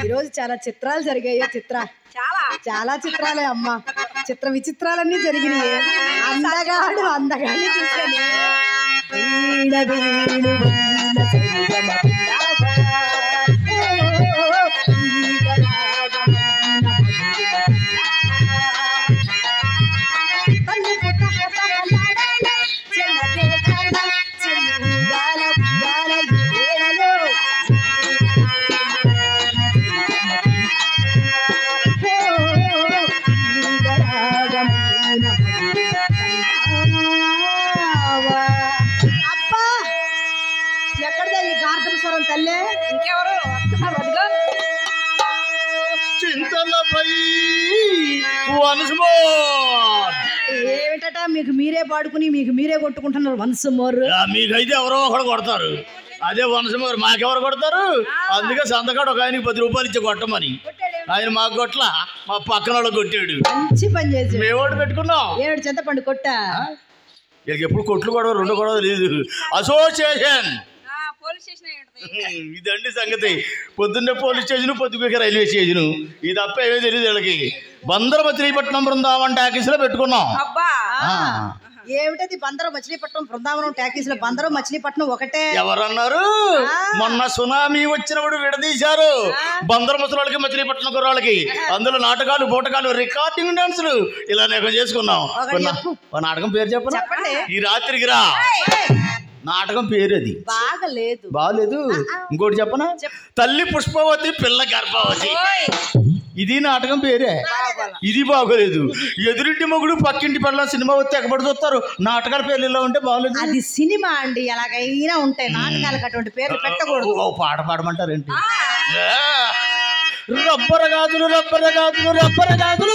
ఈరోజు చాలా చిత్రాలు జరిగాయో చిత్ర చాలా చిత్రాలే అమ్మా చిత్ర విచిత్రాలన్నీ జరిగినాయి అందగాడిని చూసాను తల్లే ఇంకెవరు వస్తున్నారు అదిగో చింతలపై వన్స్ మోర్ ఏమిటట మీకు మీరే పాడుకుని మీకు మీరే కొట్టుకుంటున్నారు వన్స్ మోర్ మీకైతే ఎవరో ఒకడు కొడతారు అదే వన్స్ మోర్ మాకెవరు కొడతారు అందుకే సంతకాడు ఒక ఆయనకి 10 రూపాయలు ఇచ్చి కొట్టమని ఆయన మాకు కొట్ల మా పక్కన వాళ్ళు కొట్టాడు మంచి పని చేసి మేము ఓటు పెట్టుకున్నాం ఏడు చింతపండు కొట్ట వీళ్ళకి ఎప్పుడు కొట్లు గొడవ 2 గొడవ లేదు అసోసియేషన్ ఇదండి సంగతి పొద్దున్నే పోలీస్ స్టేషన్ పొద్దుగా రైల్వే స్టేషన్ ఇది తప్ప ఏమీ తెలియదు వీళ్ళకి బందర్ మచిలీపట్నం బృందావన్ టాకీస్ లో పెట్టుకున్నాం ఏమిటది బందరు మచిలీపట్నం బృందావనం టాకీస్ లో బందరు మచిలీపట్నం ఒకటే ఎవరన్నారు మొన్న సునామీ వచ్చినప్పుడు విడదీశారు బందరు ముసలాళ్ళకి మచిలీపట్నం కుర్రాళ్ళకి అందులో నాటకాలు బోటకాలు రికార్డింగ్ డాన్సులు ఇలా నేను చేసుకున్నాం నాటకం పేరు చెప్పండి ఈ రాత్రికి రా నాటకం పేరు అది బాగలేదు ఇంకోటి చెప్పనా తల్లి పుష్పవతి పిల్ల గర్భవతి ఇది నాటకం పేరే ఇది బాగోలేదు ఎదురింటి మొగుడు పక్కింటి పిల్ల సినిమా వస్తే ఎక్కబడి చూస్తారు నాటకాల పేర్లు ఇలా ఉంటే బాగోలేదు అది సినిమా అండి ఎలాగైనా ఉంటాయి నాటకాలకు అటువంటి పేర్లు పెట్టకూడదు పాట పాడమంటారేంటి రబ్బర గాజులు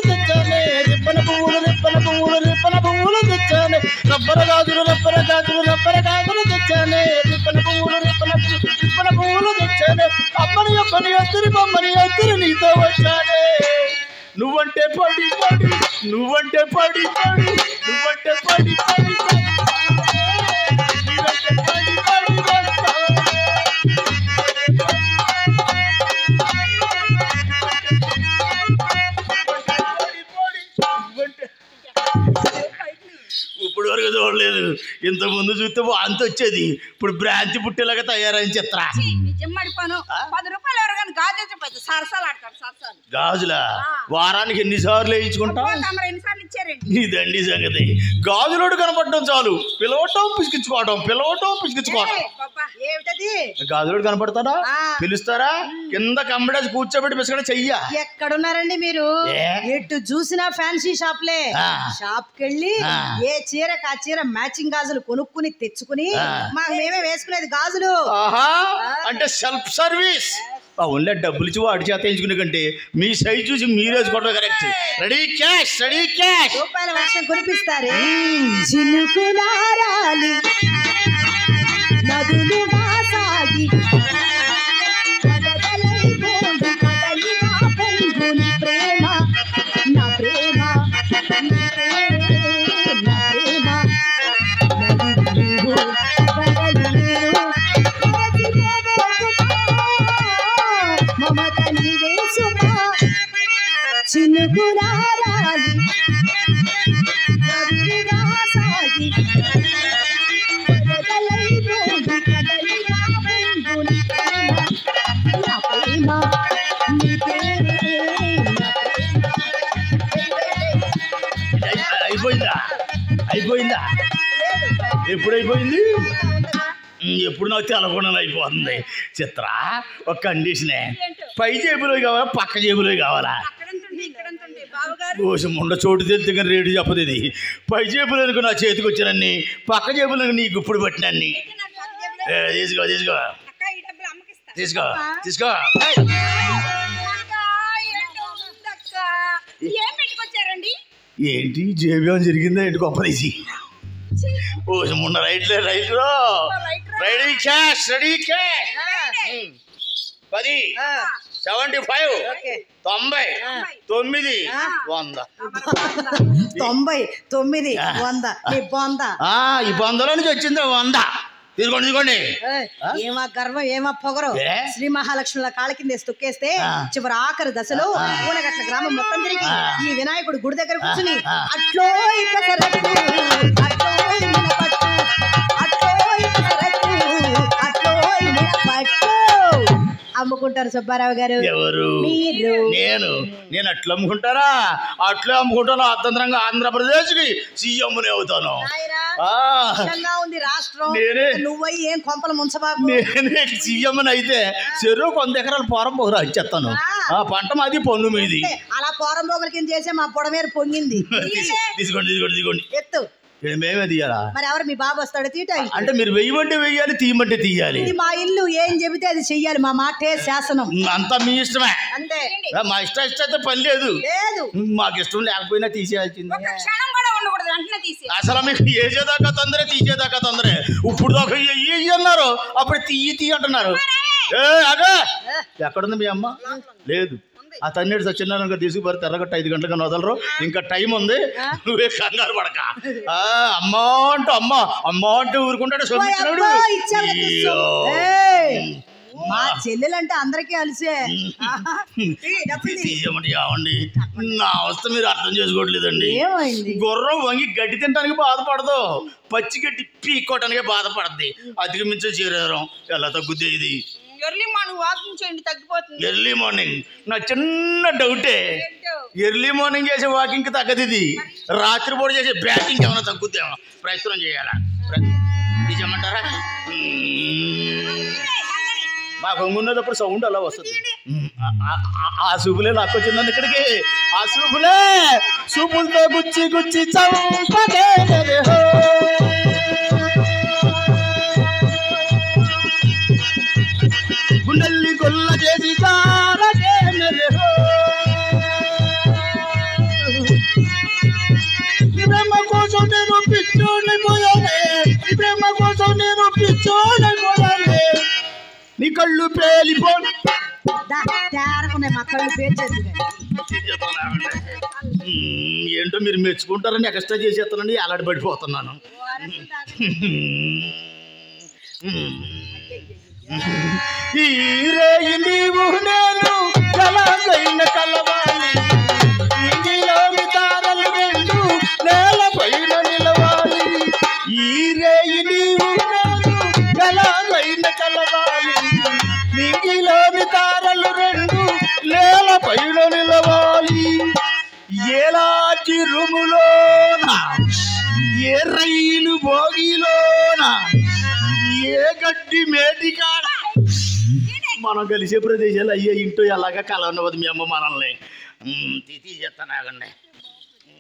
తెచ్చానే రిప్పన పువ్వులు తెచ్చానే రబ్బర గాజులు తెచ్చానే రిప్పన పువ్వులు తెచ్చానే అమ్మని అత్తరి బొమ్మని అత్తరి నీతో వచ్చానే నువ్వంటే పడి ఇప్పుడు వరకు చూడలేదు ఇంతకుముందు చూస్తే అంత వచ్చేది ఇప్పుడు భ్రాంతి పుట్టేలాగా తయారైన చిత్ర గాజులా వారానికి ఎన్నిసార్లు వేయించుకుంటాం ఇదండి సంగతి గాజులోడు కనపడటం చాలు పిలవటం పిసికించుకోవటం గాజులోడు కనపడతాడా పిలుస్తారా కింద కమ్మడేసి కూర్చోబెట్టి పిసకడ చెయ్య ఎక్కడున్నారండి మీరు ఎటు చూసినా ఫ్యాన్సీ షాప్లే షాప్కి వెళ్ళి ఏ చీరకు ఆ చీర మ్యాచింగ్ గాజులు కొనుక్కుని తెచ్చుకుని మాకు మేమే వేసుకునేది గాజులు అంటే సెల్ఫ్ సర్వీస్ ఓన్లీ డబ్బులు ఇచ్చి వాడి చేత వేయించుకునే కంటే మీ సైజ్ చూసి మీరు వేసుకోవడం కరెక్ట్ రెడీ క్యాష్ రూపాయల వర్షం కురిపిస్తారు చినుకులారాలి నదులుగా సాగి ప్రేమ నా ప్రేమ చినుకులారాలి నదులుగా సాగి అయిపోయిందా ఎప్పుడైపోయింది ఎప్పుడు నాకు తెలకుండా అయిపోతుంది చిత్ర ఒక కండిషనే పై జేబులో కావాలా పక్క జేబులో కావాలా కోసం ఉండ చోటు తెలితే కానీ రేటు చెప్పదు ఇది పై జేబులకు నా చేతికి వచ్చినన్ని పక్క జేబులకు నీ గుప్పుడు పట్టినన్ని తీసుకో ఏంటి జేబు జరిగిందా ఏంటి గొప్పదీసి కోసం ఉన్న రైట్ రెడీ క్యాష్ 10 75 ఓకే 90 9 100 99 100 నీ బొంద. ఈ బొందలో నుంచి వచ్చింది 100. తీసుకోండి ఏమా గర్వం ఏమా పొగరు. శ్రీ మహాలక్ష్మి కాళ్ళ కింద తొక్కేస్తే చివరి ఆఖరి దశలో పూనగట్ల గ్రామం మొత్తం తిరిగి ఈ వినాయకుడు గుడి దగ్గర కూర్చుని అట్లో అమ్ముకుంటారు సుబ్బారావు గారు. ఎవరు? మీరు. నేను అట్లా అమ్ముకుంటారా? అట్లా అమ్ముకుంటాను. అర్థంతరంగా ఆంధ్రప్రదేశ్ కి సీఎంనే అవుతాను. ఉంది రాష్ట్రం. నువ్వయ్యి ఏం కొంపలు ముంచబాకు. నేనే సీఎం అయితే చెరువు 100 ఎకరాల పోరం పోగురా ఇచ్చేస్తాను. పంట మాది పన్ను మీది. అలా పోరం పోగుల కింద చేసే మా పొడమేరు పొంగింది. తీసుకోండి ఎత్తు. మేమే తీయాలా? మరి ఎవరు మీ బాబు వస్తాడు తీయటానికి? అంటే మీరు వెయ్యమంటే వెయ్యాలి, తీయమంటే తీయాలి. ఇది మా ఇల్లు, ఏం చెబితే అది చెయ్యాలి. మా మాటే శాసనం. అంతా మీ ఇష్టమే. అంతే. మా ఇష్టం అయితే పని లేదు. మాకు ఇష్టం లేకపోయినా తీసేయాల్సింది. అసలు మీకు వేసేదాకా తొందరే, తీసేదాకా తొందరే. ఇప్పుడు దాకా అన్నారు, అప్పుడు తీయి అంటున్నారు. అదే ఎక్కడుంది మీ అమ్మ? లేదు. ఆ తన్నేడు సత్యనారాయణ గారు తీసుకుపోతే తెల్లగట్ట 5 గంటలకు వదలరు. ఇంకా టైం ఉంది, నువ్వే కంగారు పడక. అమ్మ అంటూ ఊరుకుంటాడు. మా చెల్లెలంటే అందరికీ అలిసే. తీయమండి. నా అవస్థ మీరు అర్థం చేసుకోవట్లేదండి. గుర్రం వంగి గడ్డి తినడానికి బాధపడదు, పచ్చి గడ్డి పీక్కోవటానికి బాధపడద్ది. అధిగమించే శరీరం ఎలా తగ్గుద్ది ఇది? ఎర్లీ మార్నింగ్ వాకింగ్ చేయండి, తగ్గిపోతుంది. ఎర్లీ మార్నింగ్ నా చిన్న డౌటే. ఎర్లీ మార్నింగ్ చేసే వాకింగ్ కి తగ్గదు ఇది. రాత్రిపూట చేసే బ్యాటింగ్ ఏమైనా తగ్గుద్దేమో, ప్రయత్నం చేయాలా? నిజమంటారా? మా కొంగున్నప్పుడు సౌండ్ అలా వస్తుంది. ఆ సూపులే లాక్కొచ్చిందండి ఇక్కడికి. ఆ సూపులతో గుచ్చి చంపదే. గుండెల్ని గొల్ల చేసి ప్రేమ కోసం నేను పిచ్చోడైపోయానే. ప్రేమ కోసం నేను పిచ్చోడైపోయానే. నీ కళ్ళు పేలిపోయి మా కళ్ళు పేర్చేది. ఏంటో మీరు మెచ్చుకుంటారని ఎక్స్ట్రా చేసేస్తానండి. అలాంటి పడిపోతున్నాను. ఈ రేయి నీవు నేను ఎలాగైనా కలవాలి. ఇంగిలోని తారలు రెండు నేలపైన నిలవాలి. ఈ రేయి నీవు నేను ఎలాగైనా కలవాలి. ఇంగిలోని తారలు రెండు నేలపైన నిలవాలి. ఎలాంటి రూములోన, ఏ రైలు భోగిలోన, ఏ గడ్డి మేటికా మనం కలిసే ప్రదేశాలు అయ్యే ఇంటూ ఎలాగా కలవనవద్దు మీ అమ్మ మనల్ని. తీసేస్తాను, ఆగండి.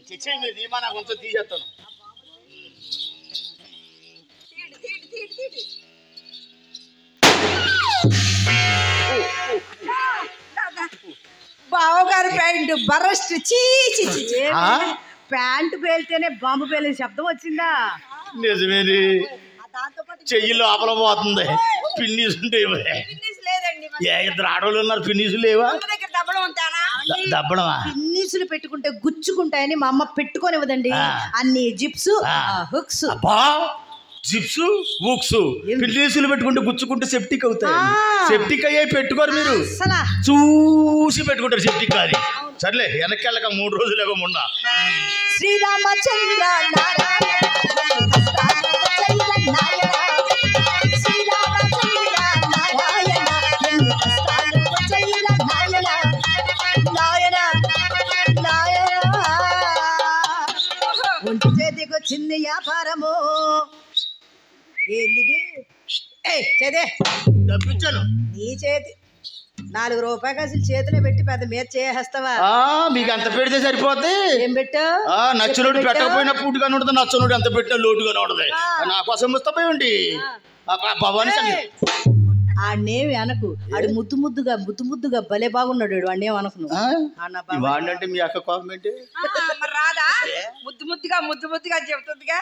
తెచ్చేది మన కొంచెం తీసేస్తాను. బావగారు ప్యాంటు బరస్ట్ ప్యాంటు పేలితేనే బాంబు పేలే శబ్దం వచ్చిందా? నిజమేది. చెయ్యి లోపల పోతుంది. పిన్నీసు ఉంటే ఇద్దరు ఆడవాళ్ళు ఉన్నారు, పిన్నీసులు లేవా? దబ్బడమా? పిన్నీసులు పెట్టుకుంటే గుచ్చుకుంటాయని మా అమ్మ పెట్టుకోనివ్వదండి. అన్ని జిప్స్ హుక్స్. జిప్స్ హుక్స్ పిన్నీసులు పెట్టుకుంటే గుచ్చుకుంటే సెప్టిక్ అవుతాయి. సెప్టిక్ అయ్యాయి పెట్టుకోరు మీరు. చూసి పెట్టుకుంటారు సెప్టిక్ అది. సర్లే వెనక్కి వెళ్ళక 3 రోజులు మొన్న. శ్రీరామచంద్ర ఒంటి చేతికి వచ్చింది వ్యాపారము. ఏంది చేదే తప్పించాను. నీ చేతి 4 రూపాయలు అసలు చేతిలో పెట్టి పెద్ద మీద చేసేస్తావా? మీకు అంత పెడితే సరిపోద్ది. ఏం పెట్టా? నచ్చనుడు పెట్టకపోయినా పూటుగానే ఉంటుంది, నచ్చనుడు ఎంత పెట్టినా లోటుగానే ఉంటుంది. నా కోసం ఇస్తాపోయండి భవాని. ఆడనేమి అనకు. ఆడు ముద్దుగా భలే బాగున్నాడు. వాడినేం అనకు. వాడినంటే మీ అక్క కోపం ఏంటి? రాదా? ముద్దుగా చెబుతుందిగా.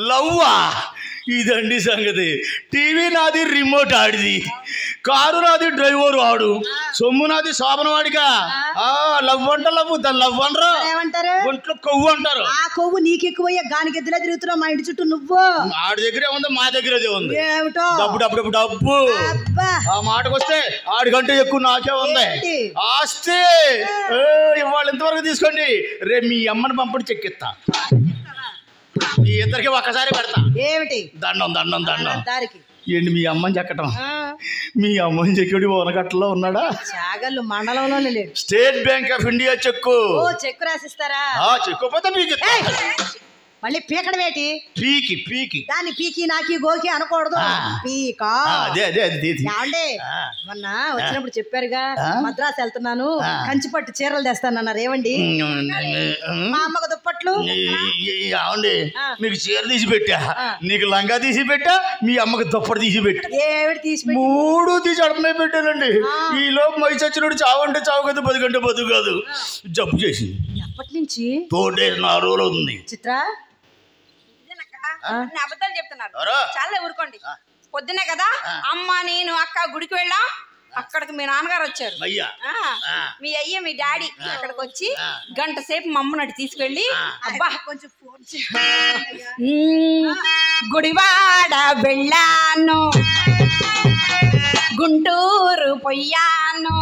లవ్వా? ఇదండి సంగతి. టీవీ నాది, రిమోట్ ఆడిది, కారు నాది, డ్రైవర్ ఆడు, సొమ్ము నాది, శోభన వాడిగా. లవ్ అంట లవ్, దాన్ని లవ్ అనరా, ఏమంటారు? ఒంట్లో కొవ్వు అంటారు. ఆ కొవ్వు నీకు ఎక్కువయ్యా, గానికి ఎద్దులా తిరుగుతున్నావు మా ఇంటి చుట్టూ నువ్వు. ఆడి దగ్గరే ఉంది, మా దగ్గరదే ఉంది. ఏమిటో డబ్బు డబ్బు డబ్బు. ఆ మాటకు వస్తే ఆడికంటే ఎక్కువ నాకే ఉంది ఆస్తి. ఇవాళ ఇంతవరకు తీసుకోండి, రేపు మీ అమ్మని పంపడి చెక్కిస్తా. మీ ఇద్దరికి ఒక్కసారి పెడతా. ఏమిటి? దండం దండం దండం. దారికి ఏంటి మీ అమ్మని చెక్కటం? మీ అమ్మని చెక్కుడి ఓనకట్టలో ఉన్నాడా? చాగళ్ళు మండలంలో లేడు. స్టేట్ బ్యాంక్ ఆఫ్ ఇండియా చెక్కు. చెక్కు రాసిస్తారా? చెక్కుపోతే మీకు మళ్ళీ పీకడం ఏంటి? పీకి పీకి దాన్ని పీకి నాకి గోకి అనకూడదు. పీకా. అదే అదే అది. మొన్న వచ్చినప్పుడు చెప్పారుగా మద్రాసు వెళ్తున్నాను, కంచిపట్టు చీరలు తెస్తానన్నారు. ఏమండి? మా అమ్మకు దుప్పట్లు. ఏమండి, మీకు చీర తీసి పెట్టా, నీకు లంగా తీసి పెట్టా, మీ అమ్మకి దుప్పటి తీసి పెట్టా. ఏమిటి తీసి? 3 తీసి అడపనే పెట్టానండి. ఈ లోపు మై చచ్చినోడు చావంటే చావు కదా, 10 గంట బతుకు కాదు. జబ్బు చేసింది. ఎప్పటి నుంచి? 4 రోజులు ఉంది. చిత్ర అబద్ధాలు చెప్తున్నారు, చాలా ఊరుకోండి. పొద్దునే కదా అమ్మ నేను అక్క గుడికి వెళ్ళాం, అక్కడికి మీ నాన్నగారు వచ్చారు. మీ అయ్య మీ డాడీ అక్కడికి వచ్చి గంట సేపు మా అమ్మ నటు తీసుకెళ్ళి, అబ్బా కొంచెం గుడివాడ వెళ్ళాను, గుంటూరు పొయ్యాను,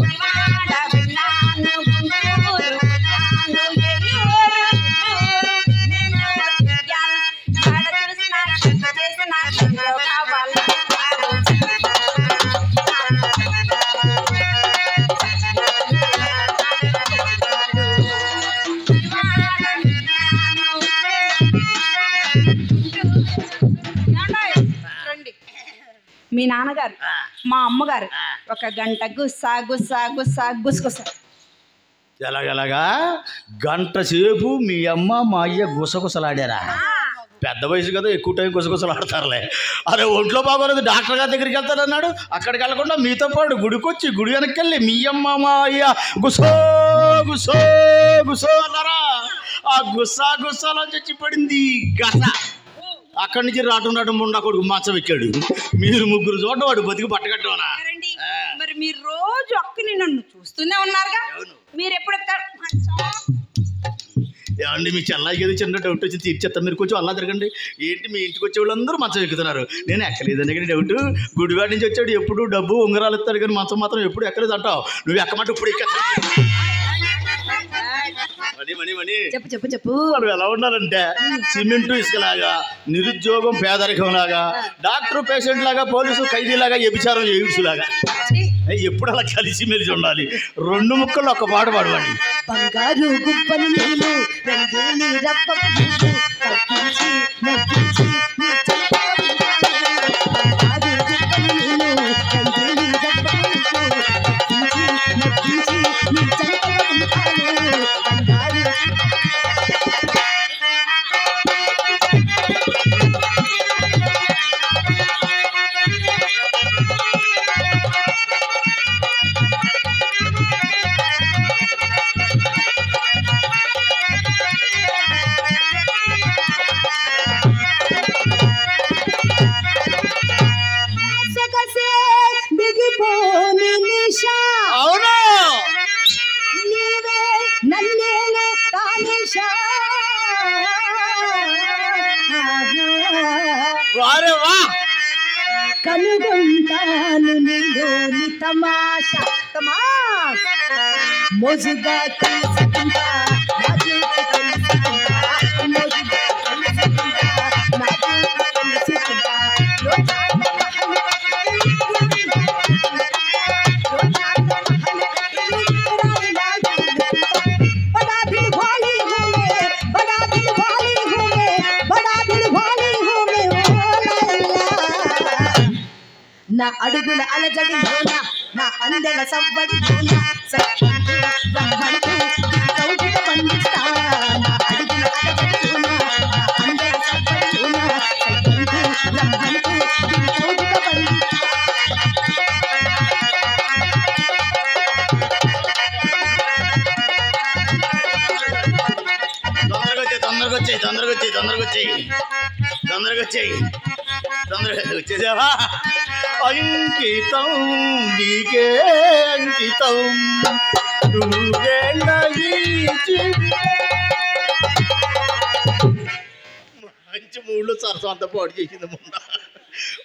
గుడివాడ వెళ్ళాను, గుంటూరు మీ నాన్నగారు మా అమ్మగారు ఒక గంట గుస్సా గుస్సా గుస్సా గుసగుస. ఎలాగెలాగా గంట సేపు మీ అమ్మ మా అయ్య గుసగుసలాడారా? పెద్ద వయసు కదా, ఎక్కువ టైం గుసగుసలాడతారులే. అరే ఒంట్లో బాగోలేదు, డాక్టర్ గారి దగ్గరికి వెళ్తారన్నాడు, అక్కడికి వెళ్ళకుండా మీతో పాటు గుడికొచ్చి గుడి వెనక్కి మీ అమ్మ మా అయ్య గుసో గుసో గుసో అన్నారా? ఆ గుస్సా గుస్సాలో చచ్చి పడింది గస. అక్కడి నుంచి రావటం ముండా కొడుకు మంచం ఎక్కాడు. మీరు 3 చూడడం వాడు బతికి పట్టగట్టమనా? మరి మీరు రోజు అక్కని నన్ను చూస్తూనే ఉన్నారుగా, మీరు ఎప్పుడు ఏమండి మీ చెల్లాయికి ఏదో చిన్న డౌట్ వచ్చి తీర్చేస్తాను, మీరు కొంచెం అలా తిరగండి. ఏంటి మీ ఇంటికి వచ్చే వాళ్ళందరూ మంచం ఎక్కుతున్నారు, నేను ఎక్కలేదని కానీ డౌట్. గుడివాడి నుంచి వచ్చాడు, ఎప్పుడు డబ్బు ఉంగరాలు ఇస్తాడు కానీ మంచం మాత్రం ఎప్పుడు ఎక్కలేదు అంటావు. నువ్వు ఎక్కమంటే ఇప్పుడు ఎక్కేస్తా. చెప్పు చెప్పు చెప్పు. మనం ఎలా ఉండాలంటే సిమెంటు ఇసుకలాగా, నిరుద్యోగం పేదరికం లాగా, డాక్టర్ పేషెంట్ లాగా, పోలీసు ఖైదీలాగా, వ్యభిచారం ఎయిడ్స్ లాగా ఎప్పుడు అలా కలిసి మెలిసి ఉండాలి. 2 ముక్కలు ఒక్క పాట పాడవాడి. బంగారు గుబ్బలు నీళ్ళు రంగేలి రప్పపు నీళ్ళు కట్టించి నవ్వించి నీ బంగారు గుబ్బలు నీళ్ళు రంగేలి రప్పపు నీళ్ళు కట్టించి నవ్వించి నీ అవును నీవే నన్నేను తానేషా వారే వా కనుగొంటాను నీలోని తమాషా తమాషా మోజుగా తెలుసుకుంటా నాజూకు తెలుసుకుంటా మోజుగా తెలుసుకుంటా నాజూకు తెలుసుకుంటా నా అడుగుల అలజడిలోన నా అందెల సవ్వడిలోన పండిస్తా. నా అడుగుల అలజడిలోన నా అందెల సవ్వడిలోన తొందరగా వచ్చేయి తొందరగా వచ్చాయి, తొందరగా వచ్చేసావా? అంకితం నీకే అంకితం మంచి మూడులో సరసం అంతా పాడు చేసింది మొన్న.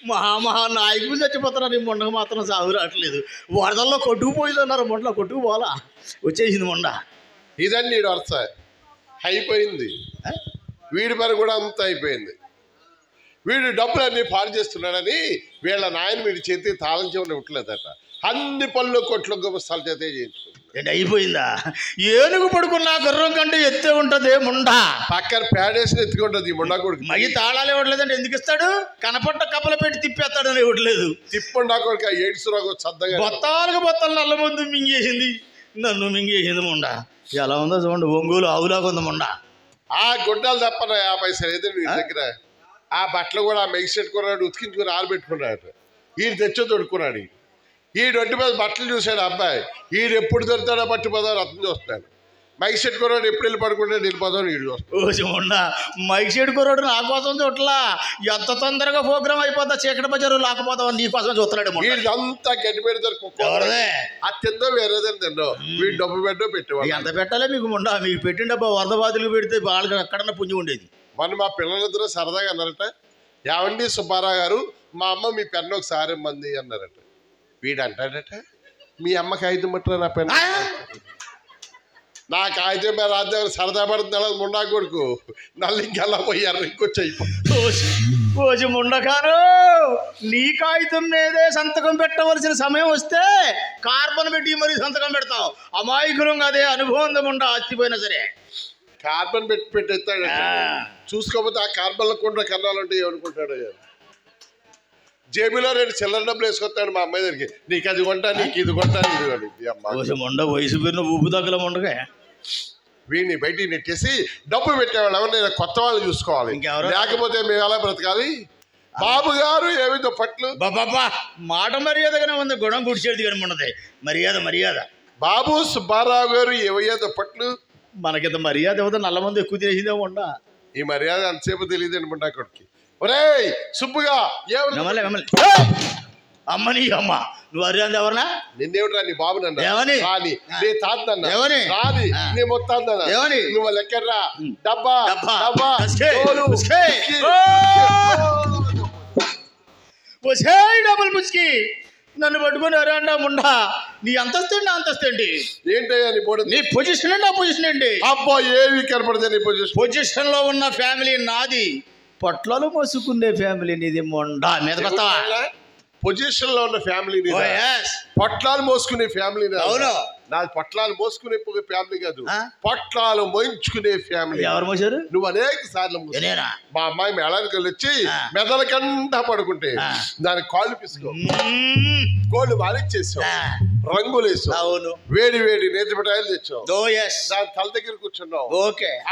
మహా నాయకులు చచ్చిపోతున్నారు, ఈ మొండకు మాత్రం సాగు రావట్లేదు. వరదల్లో కొట్టుకుపోయిందన్నారు, మొండలో కొట్టుకుపోవాలా వచ్చేసింది మొండ. ఇదండి వరుస అయిపోయింది. వీడి పని కూడా అంత అయిపోయింది. వీడు డబ్బులన్నీ పాడు చేస్తున్నాడని వీళ్ళ నాయన వీడి చేతి తాళం చెవులు ఇవ్వట్లేదట. అన్ని పనులు కొట్లు గొప్పస్తాల చేతే చేయించుకుంది. అయిపోయిందా? ఏనుగు పడుకున్నా గుర్రం కంటే ఎత్తే ఉంటది ముండ. పక్కన ప్యాడేసి ఎత్తుకుంటది ఈ ముండా కొడుకు. మగి తాళాలు ఇవ్వట్లేదంటే ఎందుకు ఇస్తాడు? కనపట్ట కప్పలు పెట్టి తిప్పేస్తాడని ఇవ్వట్లేదు. తిప్పండా కొడుకు ఎయిడ్స్ రోగం సద్దగా బొత్తాలకు బొత్తాలు నల్ల ముందు మింగేసింది, నన్ను మింగేసింది ముండ. ఎలా ఉందో చూడండి, ఒంగోలు ఆవులాగా ఉంది ముండ. ఆ గుడ్డలు తప్పన 50 పైసలు అయితే వీడి దగ్గర. ఆ బట్టలు కూడా ఆ మెగిసెట్ కొన్నాడు, ఉతికించుకుని ఆరబెట్టుకున్నాడు. ఈయన తెచ్చో తొడుక్కున్నాడు. ఈ రొడ్డు మీద బట్టలు చూశాడు అబ్బాయి. ఈడు ఎప్పుడు దొరుకుతాడో బట్టి పోదాం రత్నం చూస్తాడు. మైక్ సెట్ కొన్నాడు, ఎప్పుడు వెళ్ళి పడుకుంటాడు వెళ్ళిపోదాం ఈడు చూస్తాడు. మైక్ సెట్ కొన్నాడు నా కోసం చూడలా, ఎంత తొందరగా ప్రోగ్రామ్ అయిపోతా చీకటి బజారు లాకపోతావు నీ కోసం చూస్తున్నాడు. అంతా గడ్డి పెడతారు కుక్క, అది తిందో వేరేదని తిందో. వీడు డబ్బు పెట్టో పెట్టేవాడు. ఎంత పెట్టాలి మీకు ముండ? మీకు పెట్టిన డబ్బా వరద బాధలు పెడితే వాళ్ళకి ఎక్కడన్నా పుంజి ఉండేది. మన మా పిల్లలిద్దరూ సరదాగా అన్నారట, ఏమండి సుబ్బారావు గారు మా అమ్మ మీ పెన్ను ఒకసారి ఇమ్మంది అన్నారట. వీడు అంటాడట, మీ అమ్మ కాగితం పట్టరా నా పెన్ను. నా కాగితం మీద రాజ్యం సరదా పడుతుంది ముండా కొడుకు. నల్లి ఇంకెలా పోయారు ఇంకొచ్చి అయిపోయి ముండకాను. నీ కాగితం మీదే సంతకం పెట్టవలసిన సమయం వస్తే కార్బన్ పెట్టి మరి సంతకం పెడతావు. అమాయకులంగా అదే అనుభవం ఉండ ఆస్తిపోయినా సరే. కార్బన్ పెట్టి పెట్టేస్తాడు. చూసుకోకపోతే ఆ కార్బన్లో కూడా కన్నాలంటే ఏమనుకుంటాడు. జేబులో 2 చిల్లర డబ్బులు వేసుకొస్తాడు మా అమ్మాయి దగ్గరికి. నీకు అది కొంటా, నీకు ఇది కొంటా, ఇది మొండ వయసు పేరున ఊపు దగ్గర ఉండగా వీడిని బయటికి నెట్టేసి డబ్బు పెట్టేవాళ్ళు ఎవరు కొత్త వాళ్ళు చూసుకోవాలి. లేకపోతే మేము ఎలా బ్రతకాలి? బాబు గారు ఏమి దుప్పట్లు. బాబా మాట మర్యాదగానే ఉంది, గుణం గుడిచేది కానీ ఉండదు. మర్యాద మర్యాద. బాబు సుబ్బారావు గారు ఏవయ్యా దుప్పట్లు. మనకింత మర్యాద ఇవ్వదు, నల్ల మంది ఎక్కువ తినేసిందే ఉండ. ఈ మర్యాద అంతసేపు తెలియదు అనమాట అక్కడికి. ఒరే సుబ్బుగా అమ్మని అమ్మ నువ్వు అర్యాది ఎవరన్నా? నిన్నేమిట్రా నీ బాబు నన్ను ఏమని? రాని నీ తాతన్న ఏమని? రాని నీ మొత్తాన్న ఏమని? నువ్వు లెక్కర్రా డబ్బా డబ్బా డబుల్ ముచ్చి నన్ను పట్టుకుని అరాండా ముండా. నీ అంతస్తు అండి అంతస్తు అండి ఏంటయ్యా నీ పొడి నీ పొజిషన్ అండి ఆ పొజిషన్ అండి. అబ్బా ఏవి కనపడదే నీ పొజిషన్. పొజిషన్ లో ఉన్న ఫ్యామిలీ నాది, పొట్లలో మోసుకునే ఫ్యామిలీ నీది మొండా. మీద పొజిషన్ లో ఉన్న ఫ్యామిలీ, పొట్లాలు మోసుకునే ఫ్యామిలీ. అవును, నాది పొట్లాలు మోసుకునే ఫ్యామిలీ కాదు, పొట్లాలు మోయించుకునే ఫ్యామిలీ. ఎవరు మోసారు? నువ్వు అనేక సార్లు. మా అమ్మాయి మేళానికి వచ్చి మెదలకండా పడుకుంటే దానికి కాళ్ళు పిసుకో, కోళ్ళు మాలిచ్చేసావు, రంగులు వేసావు, వేడి వేడి నేతి మిఠాయిలు తెచ్చావు, దాని తల దగ్గర కూర్చున్నావు.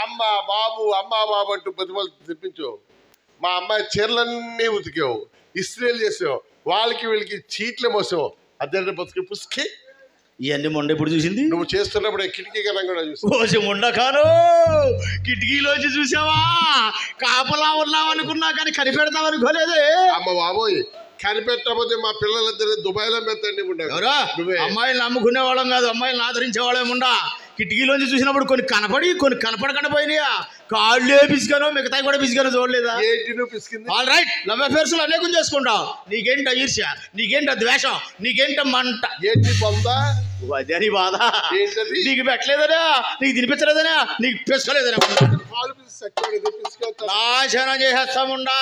అమ్మ బాబు అంటూ ప్రతిమలు తెప్పించావు. మా అమ్మాయి చీరలన్నీ ఉతికావు, ఇస్త్రీలు చేసావు, వాళ్ళకి వీళ్ళకి చీట్లు మోసావు. అద్దె బతుకు పుస్కి ఇవన్నీ మొండ ఎప్పుడు చూసింది? నువ్వు చేస్తున్నప్పుడు కిటికీ కన్నా కూడా చూసి మొండ కాను. కిటికీలోంచి చూసావా? కాపలా ఉన్నావనుకున్నా కానీ కనిపెడతావు అనుకోలేదే. అమ్మ బాబోయ్, కనిపెట్టకపోతే మా పిల్లలిద్దరు దుబాయ్లో పెట్టండి. అమ్మాయిలు నమ్ముకునే వాళ్ళం కాదు, అమ్మాయిలను ఆదరించే వాళ్ళేముండా. కిటికీలోంచి చూసినప్పుడు కొన్ని కనపడి కొన్ని కనపడకుండా పోయినాయా? కాళ్ళే పిసిగానో మిగతాయి కూడా పిసిగానో చూడలేదా? ఆల్ రైట్, లవ్ అఫేర్స్ అనేకం చేసుకుంటావు. నీకేంట ఈర్ష్య, నీకేంట ద్వేషం, నీకేంట మంట, ఏంటి పొందా? అదే నీ బాధ. నీకు పెట్టలేదనా, నీకు తినిపించలేదనా, నీకు పిసలేదనా? నాశనం చేసేస్తాముండా.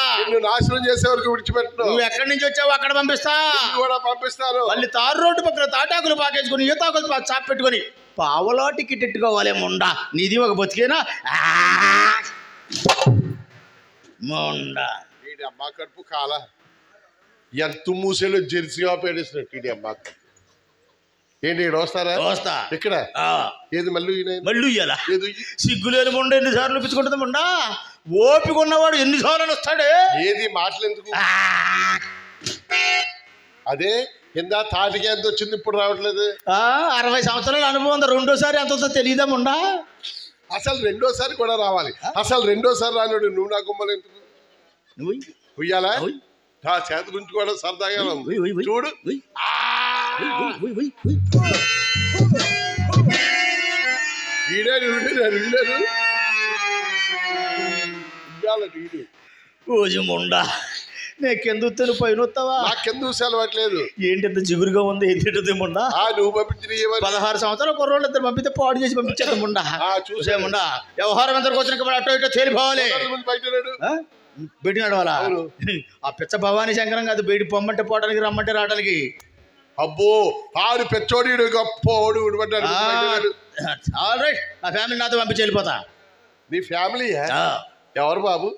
నాశనం చేసే వరకు విడిచిపెట్టు. నువ్వు ఎక్కడి నుంచి వచ్చావు అక్కడ పంపిస్తా, కూడా పంపిస్తాను. మళ్ళీ తారు రోడ్డు పక్కన తాటాకులు పాకేసుకుని ఈతాకులు చాప్ పెట్టుకొని పావలో టికెట్ ఎట్టుకోవాలి ముండా. నీది ఒక బతికేనా ముండా? అమ్మా కడుపు కాల ఎంత మూసేలో జెర్సీగా పేడేసినట్టు ఇది అమ్మా. ఏంటి ఇక్కడ వస్తారా? వస్తా. ఇక్కడ ఏది మళ్ళీ ఇయ్యాలా? సిగ్గులేని ముండ ఎన్నిసార్లు పిచ్చుకుంటుంది ముండా. ఓపిక ఉన్నవాడు ఎన్నిసార్లు వస్తాడే. ఏది మాటలు ఎందుకు? అదే కింద తాటికి ఎంత వచ్చింది ఇప్పుడు రావట్లేదు. 60 సంవత్సరాల అనుభవం. రెండోసారి ఎంత వస్తుందో తెలియదా ముండా? అసలు రెండోసారి కూడా రావాలి. అసలు రెండోసారి రాలేడు. నువ్వు నా గుమ్మలు ఎందుకు? ఉయ్యాలా నా చేత గుంచుకోవడం సరదాగా ఉంది చూడు ముండా నీకెందుకు పైన వస్తావా నాకెందుకు సెలవట్లేదు ఏంటి ఎంత జిగురుగా ఉంది ఏంటి ముండా నువ్వు పంపించిన 16 సంవత్సరాల కుర్రోళ్ళు ఇద్దరు పంపితే పాడు చేసి పంపించారు ముండా చూసే ముండా వ్యవహారం ఎంతకు వచ్చిన అటో ఇటో తేలిపోవాలి బయటికి నడవాలా ఆ పిచ్చ భవానీ శంకరం కాదు బయట పొమ్మంటే పోవడానికి రమ్మంటే రావడానికి అబ్బో ఆడు పెచ్చోడు గొప్పోడు ఆల్ రైట్ నా ఫ్యామిలీ నాతో పంపించి వెళ్ళిపోతా నీ ఫ్యామిలీ ఎవరు బాబు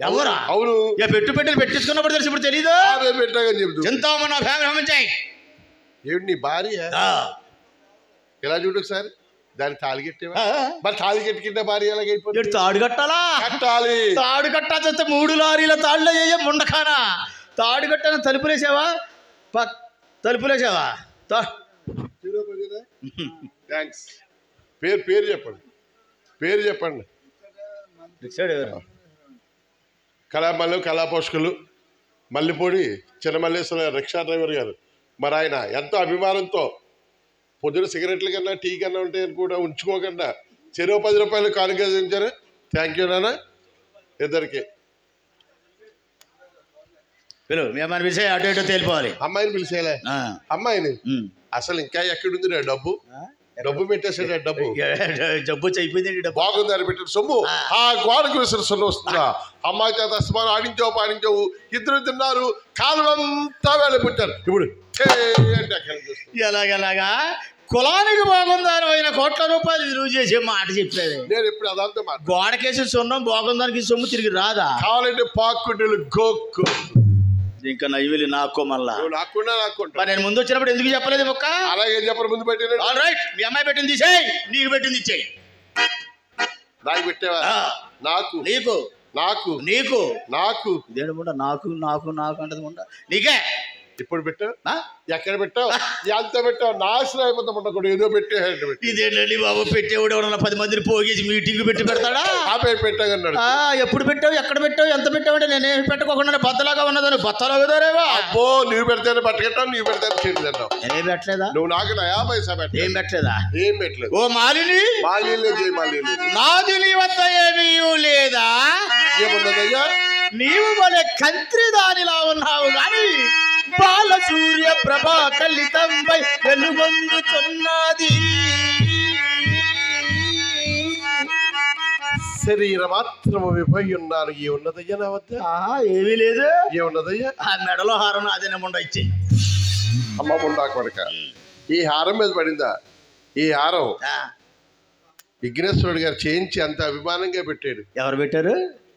ఎవరా అవును పెట్టిన పెట్టించుకున్నప్పుడు తెలిసి ఇప్పుడు తెలీదు పెట్టాగని చెప్తూ ఎంతోమో నా ఫ్యామిలీ పంపించాయి ఏమిటి నీ భార్య ఇలా చూడు ఒకసారి దాన్ని తాళి కట్టేవా మరి తాళి కట్టుకుంటే భార్య ఎలాగైపోతుంది తాడు కట్టాలా కట్టాలి తాడు కట్టాల్సి 3 లారీల తాడులో ముండకానా తాడు కట్టాలని తలుపులేసావా తలుపులేసావా థ్యాంక్స్ పేరు చెప్పండి పేరు చెప్పండి కళాపోషకులు మల్లిపూడి చిన్నమల్లేశ్వర రిక్షా డ్రైవర్ గారు మరి ఆయన ఎంతో అభిమానంతో పొద్దున సిగరెట్ల కన్నా టీ కన్నా ఉంటే కూడా ఉంచుకోకుండా చెరో 10 రూపాయలు కానుకరించారు థ్యాంక్ యూ నాన్న ఇద్దరికి మీ అమ్మాయిని పిలిచే అటు ఇటు తేలిపోవాలి అమ్మాయిని పిలిచేలే అమ్మాయిని అసలు ఇంకా ఎక్కడుంది డబ్బు పెట్టేసాడు డబ్బు అయిపోయింది బాగుందని పెట్టిన సొమ్ము ఆ గోడకు విసిరి సొమ్ము వస్తుందా అమ్మాయి చేత అస్మాను ఆడించావు ఇద్దరు తిన్నారు కాలువంతా వెళ్ళిపెట్టారు ఇప్పుడు ఎలాగెలాగా కులానికి బాగుందని ఆయన కోట్ల రూపాయలు విలువ చేసే మాట చెప్పేది నేను ఇప్పుడు అదంతా గోడకేసి సొన్నం బాగుందానికి సొమ్ము తిరిగి రాదా కావాలంటే పాక్కుంటే గోక్కు ఇంకా నైవేలి నాకు మళ్ళా నేను ముందు వచ్చినప్పుడు ఎందుకు చెప్పలేదు మొక్క అలాగే చెప్పరు ముందు పెట్టిన ఆల్ రైట్ మీ అమ్మాయి పెట్టింది తీసేయి నీకు పెట్టింది ఇచ్చేయి నాకు పెట్టావా నాకు నీకు నాకు నీకు నాకు ఇదేంటి ముండ నాకు నాకు నాకు అంటది ముండ నీకే ఇప్పుడు పెట్టావు ఎక్కడ పెట్టావు ఎంత పెట్టావు నాశనం అయిపోతామంట కూడా ఏదో పెట్టే ఇదేంటండి బాబు పెట్టేవాడు ఎవరన్నా 10 మందిని పోగేసి మీటింగ్ పెట్టి పెడతాడా పెట్టాగన్నాడు ఎప్పుడు పెట్టావు ఎక్కడ పెట్టావు ఎంత పెట్టావు అంటే నేనేమి పెట్టుకోకుండా బత్తలాగా ఉన్నదని బత్తలాగుదారేవా అబ్బో నువ్వు పెడితేనే పట్టుకెట్టావు నువ్వు పెడితే చేతి తింటావు నేనేం పెట్టలేదా నువ్వు నాకు 50 పైసా పెట్ట ఏం పెట్టలేదా ఏం పెట్టలేదు ఓ మాలిని నాది నీ వద్ద ఏమీ లేదా ఏమున్నదయ్యా నీవు మన కంత్రి దానిలా ఉన్నావు గాని బాల సూర్య ప్రభా కలితంపై వెలుగొందుతున్నది శరీర మాత్రము విపోయి ఉన్నారు ఏమున్నదయ్యా నా వద్ద ఏమీ లేదు ఏమున్నదయ్యా ఆ మెడలో హారం అదే ముండ ఇచ్చి అమ్మ ముండా కొడక ఈ హారం మీద పడిందా ఈ హారం విఘ్నేశ్వరుడు గారు చేయించి అంత అభిమానంగా పెట్టాడు ఎవరు పెట్టారు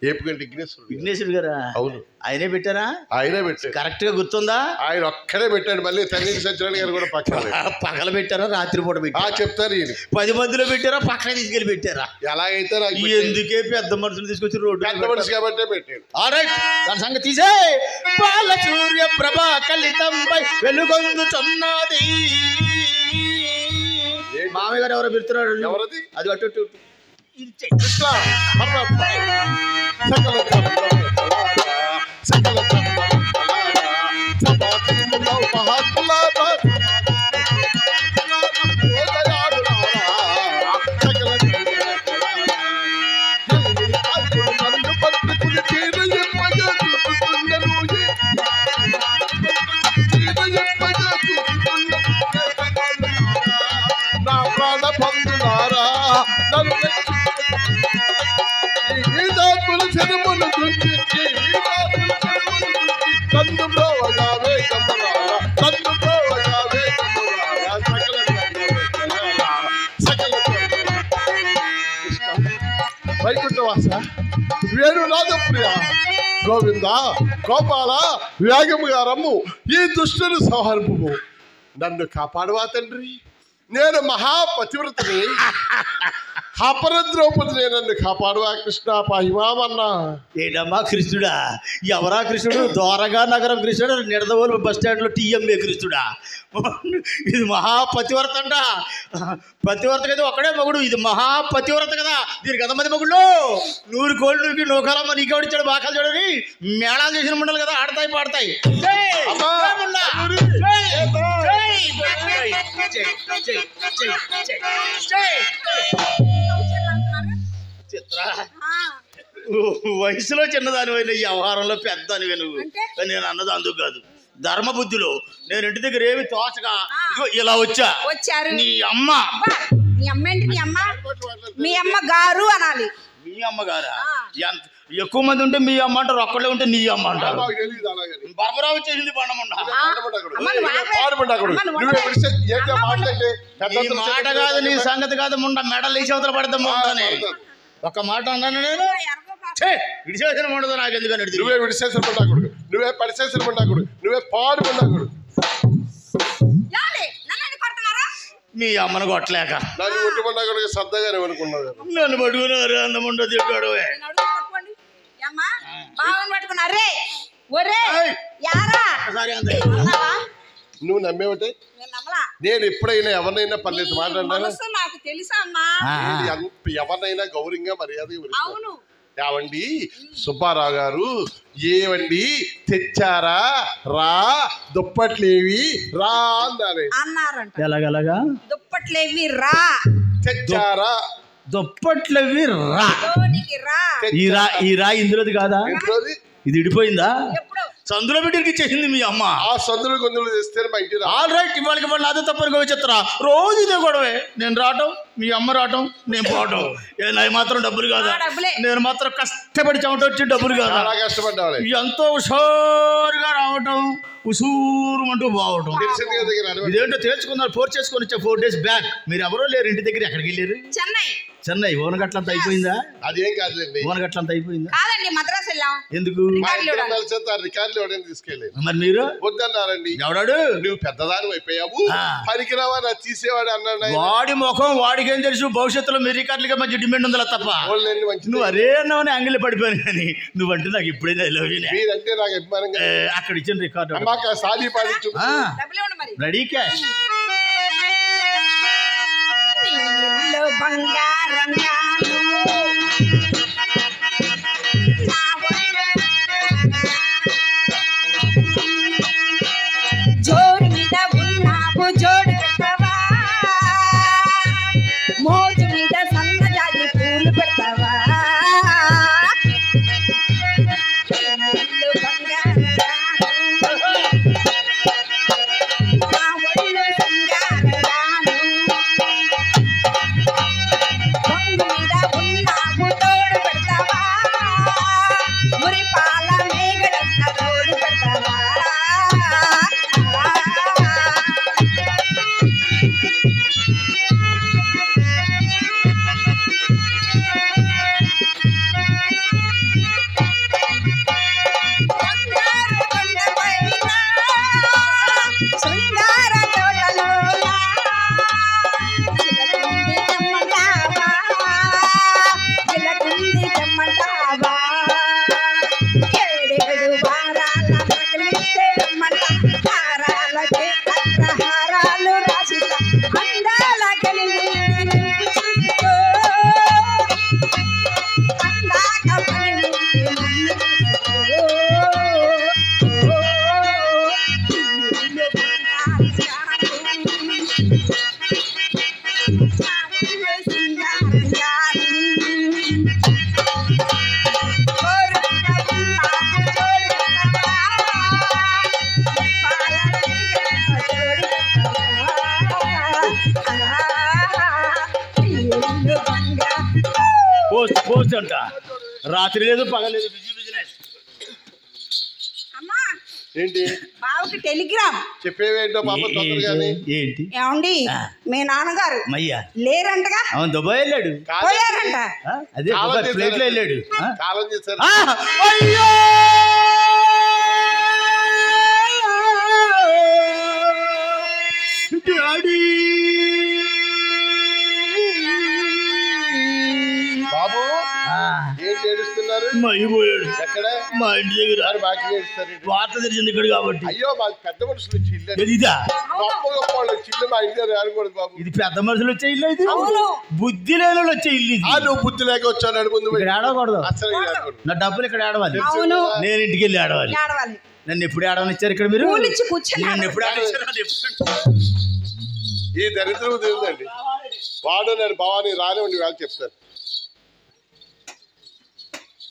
ఏపుగంటి విఘ్నేశ్వరుడు గారా అవును ఆయనే పెట్టారా ఆయనే పెట్టారు కరెక్ట్ గా గుర్తుందా ఆయన ఒక్కడే పెట్టాడు మళ్ళీ తల్లి సత్యనారాయణ గారు కూడా పగల పెట్టారా రాత్రిపూట పెట్టారా చెప్తారు 10 మందిలో పెట్టారా పక్కన తీసుకెళ్ళి పెట్టారా ఎలాగైతే ఎందుకే పెద్ద మనుషులు తీసుకొచ్చి రోడ్డు పెద్ద మనిషి కాబట్టే పెట్టాడు దాని సంగతి తీసే బాల సూర్య ప్రభా కలితంపై వెలుగొందుతున్నది మామయ్య గారు ఎవరో పెడుతున్నాడు ఎవరది అది అటు నా ప్రాణ బంధులారా వైకుంఠవాస వేణునాథ ప్రియ గోవింద గోపాల వేగముగా రమ్ము ఈ దుష్టుని సంహరింపు నన్ను కాపాడవా తండ్రి నేను మహాపతివ్రతని అపర ద్రౌపదిని నన్ను కాపాడువా కృష్ణ పాహిమామన్నా. ఏంటమ్మా కృష్ణుడా? ఎవరా కృష్ణుడు? ద్వారకా నగరం కృష్ణుడు, నిడదవోలు బస్ స్టాండ్లో టీఎంఏ కృష్ణుడా? ఇది మహాపతివ్రత అంట. పతివ్రత కదా ఒక్కడే మగుడు, ఇది మహాపతివ్రత కదా. దీనికి ఎంతమంది మగుళ్ళు? 100 కోళ్ళకి నూకాలమ్మ నీకెవడిచ్చాడు బాకాలు చూడని మేళాలు చేసిన మండలు కదా, ఆడతాయి పాడతాయి. చిత్ర, వయసులో చిన్నదానివైన ఈ వ్యవహారంలో పెద్దనివే నువ్వు. నేను అన్నది అందుకు కాదు, ధర్మ బుద్ధిలో నేను ఇంటి దగ్గర ఏమి తోచగా ఇలా వచ్చారు. నీ అమ్మ, నీ అమ్మ ఏంటి? నీ అమ్మ, మీ అమ్మ గారు అనాలి. మీ అమ్మగారా? ఎంత ఎక్కువ మంది ఉంటే మీ అమ్మ అంటారు, ఒక్కడే ఉంటే నీ అమ్మ అంటారు. బర్బరావు చేసింది మాట కాదు, నీ సంగతి కాదు. ముండ మెడలు వేసి అవతల పడతాం ముందని ఒక మాట అన్నాను నేను. విడిచేసిన ఉండదు నాకు ఎందుకని. నువ్వే విడిచేసిన పండాకుడు, నువ్వే పడిచేసిన పండాకుడు, నువ్వే పాడు పండాకుడు. మీ అమ్మను కొట్టలేక నన్ను కొట్టి పండాకుడు శ్రద్ధగానే అనుకున్నావు. నన్ను పట్టుకున్నారు అందముండో తిట్టాడు. నువ్వు నమ్మేవటే? నేను ఎప్పుడైనా ఎవరినైనా పర్లేదు మాట్లాడాను. నాకు తెలుసా అమ్మా, ఎవరినైనా గౌరవంగా మర్యాదగా ఏవండి సుబ్బారావు గారు, ఏవండి తెచ్చారా రా, దుప్పట్లేవి రా అన్నారంట. ఎలాగలాగా? దుప్పట్లేవి రా, తెచ్చారా దుప్పట్లేవి రా. ఈ రా ఇందులోది కాదా? ఇది ఇడిపోయిందా? సందులో బిడ్డకి ఇచ్చేసింది మీ అమ్మ. ఆ సందులో గొంతులు చేస్తే మా ఇంటి ఆల్ రైట్, ఇవాళకి వాళ్ళు అదే తప్పని చెప్తారా? రోజు ఇదే గొడవే, నేను రావటం మీ అమ్మ రావటం నేను పోవటం. నాకు మాత్రం డబ్బులు కాదా? నేను మాత్రం కష్టపడి చెమట వచ్చి డబ్బులు కాదా? కష్టపడ్డా ఎంతో హుషారుగా రావటం, ఉసూరు అంటూ పోవటం. ఇదేంటో తెలుసుకున్నారు. 4 చేసుకొని వచ్చా 4 days బ్యాక్. మీరు ఎవరో లేరు ఇంటి దగ్గర. ఎక్కడికి వెళ్ళారు? చెన్నై. ఓనగట్లంత అయిపోయిందా? అదేం కాదులేండి, ఓనగట్లంత అయిపోయిందా? కాదండి, మద్రాసు వెళ్ళాం. ఎందుకు? రికార్డులు తీసుకెళ్ళి. మరి మీరు వద్దన్నారండి. ఎవడాడు? నువ్వు పెద్దదాని అయిపోయావు, పనికిరావా నా తీసేవాడు అన్నాడు. వాడి ముఖం వాడికేం తెలుసు? భవిష్యత్తులో మీ రికార్డులకి మంచి డిమాండ్ ఉందా తప్ప. నువ్వు అరే అన్నావని అంగిలి పడిపోయాను, కానీ నువ్వంటే నాకు ఇప్పుడైనా మీరంటే నాకు అభిమానంగా. అక్కడ ఇచ్చిన రికార్డు రెడీ క్యాష్. జోడు మీద ఉన్నావు జోడు పెడతావా, మోజు మీద సన్నజాజి పూలు పెడతావా, పోస్ట్ అంట. రాత్రి లేదు పగలేదు, బిజినెస్. ఏంటి బావకి టెలిగ్రామ్ చెప్పేవేంటో పాప తొందరగానే. ఏంటి? ఏమండి మీ నాన్నగారు మయ్యా లేరంటగా? అవును, దుబాయ్ వెళ్ళాడు. పోయారంట. అదే ఫ్లైట్ లో వెళ్ళాడు. కాలం చేశారు. అయ్యో డాడీ ఎందుకు ఏడుస్తున్నారు? మైపోయాడు. ఎక్కడ? మా ఇంటి దగ్గర. మరి మాకు ఏడుస్తారు? వార్త తెలిసింది ఇక్కడ కాబట్టి. అయ్యో మాకు పెద్ద మనుషులు వచ్చి ఇల్లు ఇదా గొప్ప గొప్ప వాళ్ళు వచ్చి ఇల్లు మా ఇంటి దగ్గర రాకూడదు బాబు. ఇది పెద్ద మనుషులు వచ్చే ఇల్లు ఇది. బుద్ధి లేని వాళ్ళు వచ్చే ఇల్లు ఇది. నువ్వు బుద్ధి లేక వచ్చాను ముందు ఇక్కడ ఆడకూడదు. అసలు నా డబ్బులు ఇక్కడ ఆడవాలి. నేను ఇంటికి వెళ్ళి ఆడవాలి. నన్ను ఎప్పుడు ఆడవనిచ్చారు ఇక్కడ మీరు? నన్ను ఎప్పుడు ఆడనిచ్చారు? ఈ దరిద్రం ఉందండి. వాడు నేను భవానీ రానివ్వండి వాళ్ళు చెప్తారు.